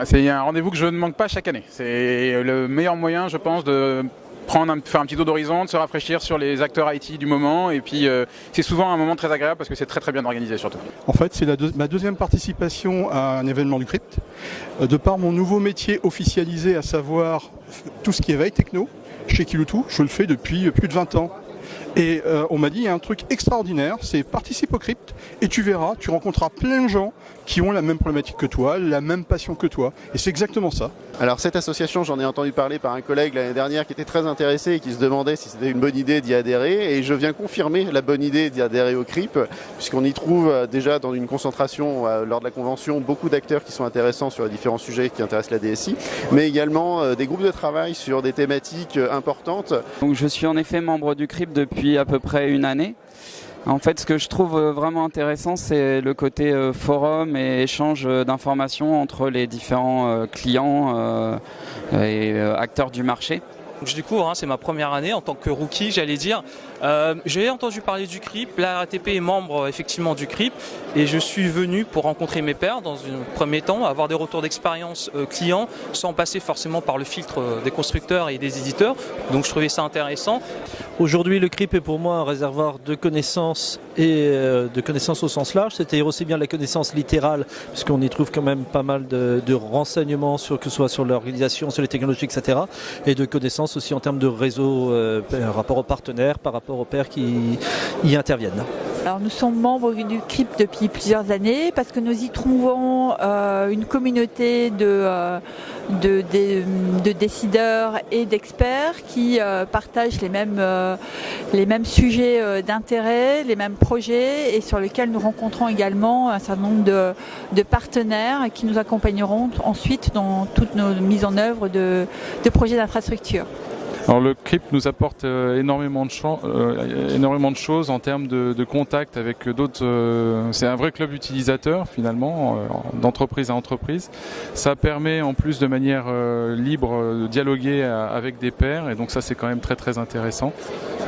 C'est un rendez-vous que je ne manque pas chaque année. C'est le meilleur moyen, je pense, de faire un petit tour d'horizon, de se rafraîchir sur les acteurs IT du moment. Et puis, c'est souvent un moment très agréable parce que c'est très très bien organisé surtout. En fait, c'est ma deuxième participation à un événement du Crypt. De par mon nouveau métier officialisé, à savoir tout ce qui est veille techno, chez Kiloutou, je le fais depuis plus de 20 ans. Et on m'a dit, il y a un truc extraordinaire, c'est participe au Crypt et tu verras, tu rencontreras plein de gens qui ont la même problématique que toi, la même passion que toi. Et c'est exactement ça. Alors cette association, j'en ai entendu parler par un collègue l'année dernière qui était très intéressé et qui se demandait si c'était une bonne idée d'y adhérer. Et je viens confirmer la bonne idée d'y adhérer au CRIP, puisqu'on y trouve déjà dans une concentration lors de la convention beaucoup d'acteurs qui sont intéressants sur les différents sujets qui intéressent la DSI, mais également des groupes de travail sur des thématiques importantes. Donc je suis en effet membre du CRIP depuis à peu près une année. En fait, ce que je trouve vraiment intéressant, c'est le côté forum et échange d'informations entre les différents clients et acteurs du marché. Je découvre, c'est ma première année en tant que rookie, j'allais dire. J'ai entendu parler du CRIP, la RATP est membre effectivement du CRIP et je suis venu pour rencontrer mes pairs dans un premier temps, avoir des retours d'expérience clients sans passer forcément par le filtre des constructeurs et des éditeurs. Donc je trouvais ça intéressant. Aujourd'hui, le CRIP est pour moi un réservoir de connaissances et de connaissances au sens large, c'est-à-dire aussi bien la connaissance littérale, puisqu'on y trouve quand même pas mal de renseignements, que ce soit sur l'organisation, sur les technologies, etc. et de connaissances aussi en termes de réseau par rapport aux partenaires, par rapport aux pairs qui y interviennent. Alors nous sommes membres du CRIP depuis plusieurs années parce que nous y trouvons une communauté de décideurs et d'experts qui partagent les mêmes sujets d'intérêt, les mêmes projets et sur lesquels nous rencontrons également un certain nombre de partenaires qui nous accompagneront ensuite dans toutes nos mises en œuvre de projets d'infrastructure. Alors le CRIP nous apporte énormément de choses en termes de contact avec d'autres. C'est un vrai club utilisateur finalement, d'entreprise à entreprise. Ça permet en plus de manière libre de dialoguer avec des pairs et donc ça c'est quand même très très intéressant.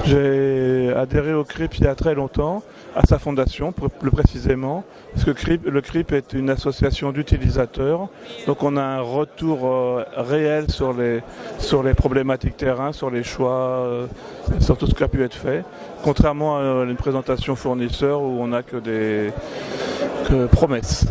J'ai adhéré au CRIP il y a très longtemps, à sa fondation plus précisément, parce que le CRIP est une association d'utilisateurs, donc on a un retour réel sur les problématiques terrain, sur les choix, sur tout ce qui a pu être fait, contrairement à une présentation fournisseur où on n'a que promesses.